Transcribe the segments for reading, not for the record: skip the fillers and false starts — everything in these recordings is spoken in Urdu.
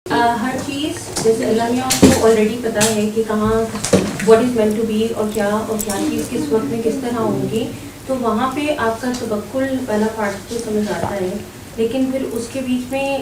ہر چیز جیسے اللہ میاں کو آلریڈی پتہ ہے کہ کہاں what is meant to be اور کیا چیز کس وقت میں کس طرح ہوگی، تو وہاں پہ آپ کا توکل والا پارٹ تو سمجھ آتا ہے، لیکن پھر اس کے بیچ میں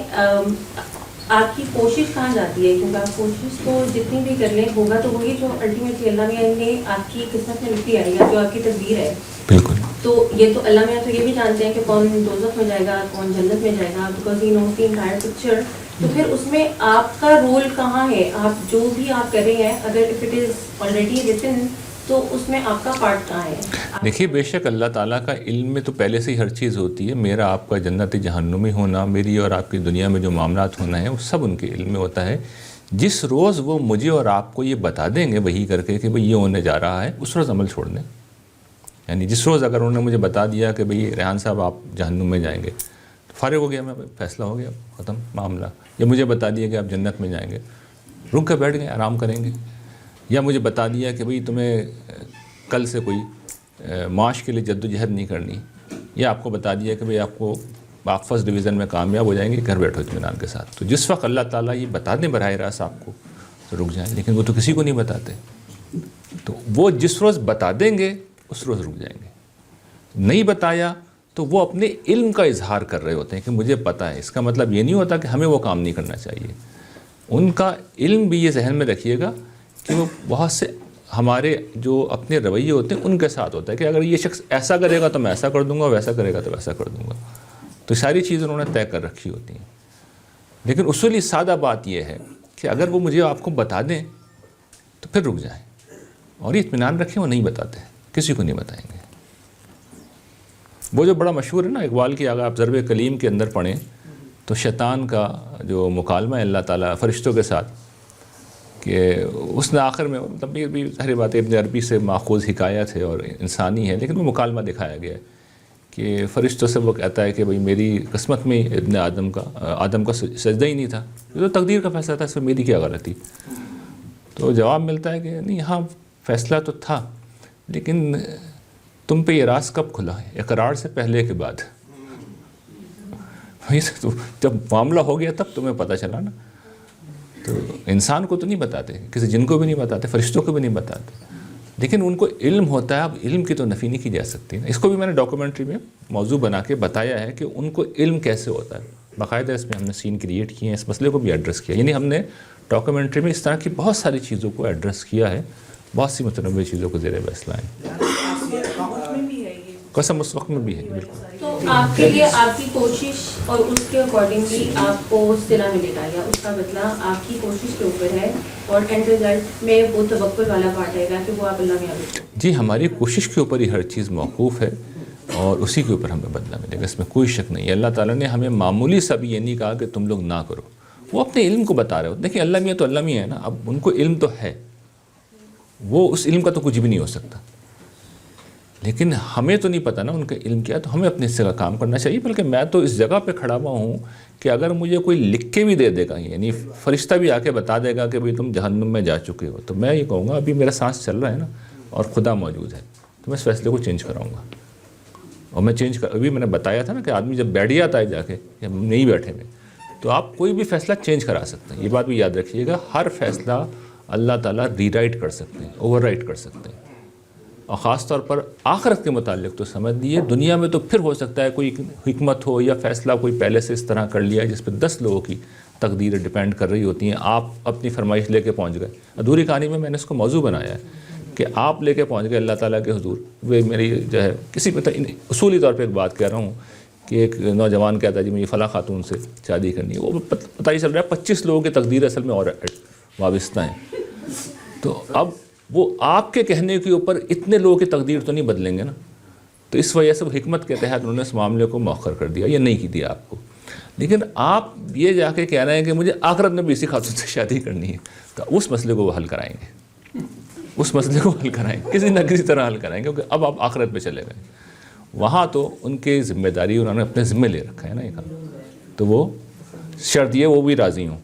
آپ کی کوشش کہاں جاتی ہے؟ کیونکہ آپ کوشش تو جتنی بھی کر لیں ہوگا تو وہی جو الٹیمیٹلی اللہ میاں نے آپ کی قسمت میں لکھی ہے یا جو آپ کی تقدیر ہے. بالکل. تو یہ تو اللہ میاں تو یہ بھی جانتے ہیں کہ کون دوزخ میں جائے گا کون جنت میں جائے گا، because he knows the entire picture. تو پھر اس میں آپ کا رول کہاں ہے؟ آپ جو بھی آپ کر رہے ہیں اگر if it is already written تو اس میں آپ کا پارٹ کہاں ہے؟ دیکھیے بے شک اللہ تعالیٰ کا علم میں تو پہلے سے ہی ہر چیز ہوتی ہے. میرا آپ کا جنت جہنمی ہونا، میری اور آپ کی دنیا میں جو معاملات ہونا ہے وہ سب ان کے علم میں ہوتا ہے. جس روز وہ مجھے اور آپ کو یہ بتا دیں گے وہی کر کے کہ بھئی یہ ہونے جا رہا ہے، اس روز عمل چھوڑ دیں. یعنی جس روز اگر انہوں نے مجھے بتا دیا کہ بھئی ریحان صاحب آپ جہنم میں جائیں گے، تو فارغ ہو گیا میں، فیصلہ ہو گیا، ختم معاملہ. یا مجھے بتا دیا کہ آپ جنت میں جائیں گے، رک کے بیٹھ گئے، آرام کریں گے. یا مجھے بتا دیا کہ بھئی تمہیں کل سے کوئی معاش کے لیے جد و جہد نہیں کرنی، یا آپ کو بتا دیا کہ بھئی آپ فرسٹ ڈویژن میں کامیاب ہو جائیں گے، گھر بیٹھو اطمینان کے ساتھ. تو جس وقت اللہ تعالیٰ یہ بتا دیں براہ راست آپ کو تو رک جائیں. لیکن وہ تو کسی کو نہیں بتاتے. تو وہ جس روز بتا دیں گے اس روز رک جائیں گے. نہیں بتایا تو وہ اپنے علم کا اظہار کر رہے ہوتے ہیں کہ مجھے پتہ ہے. اس کا مطلب یہ نہیں ہوتا کہ ہمیں وہ کام نہیں کرنا چاہیے. ان کا علم بھی یہ ذہن میں رکھیے گا کہ وہ بہت سے ہمارے جو اپنے رویے ہوتے ہیں ان کے ساتھ ہوتا ہے کہ اگر یہ شخص ایسا کرے گا تو میں ایسا کر دوں گا، ویسا کرے گا تو ویسا کر دوں گا. تو ساری چیزیں انہوں نے طے کر رکھی ہوتی ہیں. لیکن اصولی سادہ بات یہ ہے کہ اگر وہ مجھے آپ کو بتا دیں تو پھر رک جائیں اور یہ اطمینان رکھیں وہ نہیں بتاتے، کسی کو نہیں بتائیں گے. وہ جو بڑا مشہور ہے نا اقبال کی، اگر آپ ضرب کلیم کے اندر پڑھیں تو شیطان کا جو مکالمہ ہے اللہ تعالیٰ فرشتوں کے ساتھ، کہ اس نے آخر میں مطلب یہ بھی ساری بات ابن عربی سے ماخوذ حکایت ہے اور انسانی ہے، لیکن وہ مکالمہ دکھایا گیا ہے کہ فرشتوں سے وہ کہتا ہے کہ بھئی میری قسمت میں ابن آدم کا سجدہ ہی نہیں تھا، یہ تو تقدیر کا فیصلہ تھا، اس میں میری کیا غلطی. تو جواب ملتا ہے کہ نہیں، ہاں فیصلہ تو تھا، لیکن تم پہ یہ راز کب کھلا ہے؟ اقرار سے پہلے کے بعد. جب معاملہ ہو گیا تب تمہیں پتہ چلا نا. تو انسان کو تو نہیں بتاتے، کسی جن کو بھی نہیں بتاتے، فرشتوں کو بھی نہیں بتاتے، لیکن ان کو علم ہوتا ہے. اب علم کی تو نفی نہیں کی جا سکتی. اس کو بھی میں نے ڈاکومنٹری میں موضوع بنا کے بتایا ہے کہ ان کو علم کیسے ہوتا ہے. باقاعدہ اس میں ہم نے سین کریٹ کیے ہیں، اس مسئلے کو بھی ایڈریس کیا. یعنی ہم نے ڈاکومنٹری میں اس طرح کی بہت ساری چیزوں کو ایڈریس کیا ہے، بہت سی متنوع چیزوں کو زیر بحث لائیں. قسم اس وقت میں بھی ہے. بالکل. تو آپ کے لیے آپ کی کوشش اور اس کے اکارڈنگلی آپ کو صلہ ملے گا، یا اس کا بدلہ آپ کی کوشش کے اوپر ہے اور اینڈ رزلٹ میں وہ توکل والا پارٹ آئے گا کہ وہ آپ اللہ میں آئے. جی ہماری کوشش کے اوپر ہی ہر چیز موقوف ہے اور اسی کے اوپر ہمیں بدلہ ملے گا، اس میں کوئی شک نہیں ہے. اللہ تعالیٰ نے ہمیں معمولی سا بھی یہ نہیں کہا کہ تم لوگ نہ کرو. وہ اپنے علم کو بتا رہے ہوتے. دیکھیں اللہ میاں تو اللہ میاں ہے نا، اب ان کو علم تو ہے، وہ اس علم کا تو کچھ بھی نہیں ہو سکتا. لیکن ہمیں تو نہیں پتہ نا ان کا علم کیا، تو ہمیں اپنے حصے کا کام کرنا چاہیے. بلکہ میں تو اس جگہ پہ کھڑا ہوا ہوں کہ اگر مجھے کوئی لکھ کے بھی دے دے گا، یعنی فرشتہ بھی آ کے بتا دے گا کہ بھئی تم جہنم میں جا چکے ہو، تو میں یہ کہوں گا ابھی میرا سانس چل رہا ہے نا اور خدا موجود ہے، تو میں اس فیصلے کو چینج کراؤں گا. اور میں ابھی میں نے بتایا تھا نا کہ آدمی جب بیٹھ جاتا ہے جا کے، یا نہیں بیٹھے ہوئے، تو آپ کوئی بھی فیصلہ چینج کرا سکتے ہیں. یہ بات بھی یاد رکھیے گا، ہر فیصلہ اللہ تعالیٰ ری رائٹ کر سکتے ہیں، اوور رائٹ کر سکتے ہیں. اور خاص طور پر آخرت کے متعلق تو سمجھ لیے، دنیا میں تو پھر ہو سکتا ہے کوئی حکمت ہو یا فیصلہ کوئی پہلے سے اس طرح کر لیا جس پہ 10 لوگوں کی تقدیریں ڈیپینڈ کر رہی ہوتی ہیں. آپ اپنی فرمائش لے کے پہنچ گئے. ادھوری کہانی میں نے اس کو موضوع بنایا ہے کہ آپ لے کے پہنچ گئے اللہ تعالیٰ کے حضور. وہ میری جو ہے کسی پہ اصولی طور پہ ایک بات کہہ رہا ہوں کہ ایک نوجوان کہتا ہے جی مجھے فلاں خاتون سے شادی کرنی ہے. وہ پتہ ہی چل رہا ہے 25 لوگوں کی تقدیر اصل میں اور وابستہ ہیں. تو اب وہ آپ کے کہنے کے اوپر اتنے لوگوں کی تقدیر تو نہیں بدلیں گے نا. تو اس وجہ سے وہ حکمت کے تحت انہوں نے اس معاملے کو مؤخر کر دیا یا نہیں کی دیا آپ کو. لیکن آپ یہ جا کے کہہ رہے ہیں کہ مجھے آخرت میں بھی اسی خاتون سے شادی کرنی ہے، تو اس مسئلے کو وہ حل کرائیں گے، اس مسئلے کو حل کرائیں گے، کسی نہ کسی طرح حل کرائیں گے. کیونکہ اب آپ آخرت پہ چلے گئے، وہاں تو ان کے ذمہ داری انہوں نے اپنے ذمہ لے رکھا ہے نا یہ کام. تو وہ شرط یہ وہ بھی راضی ہوں.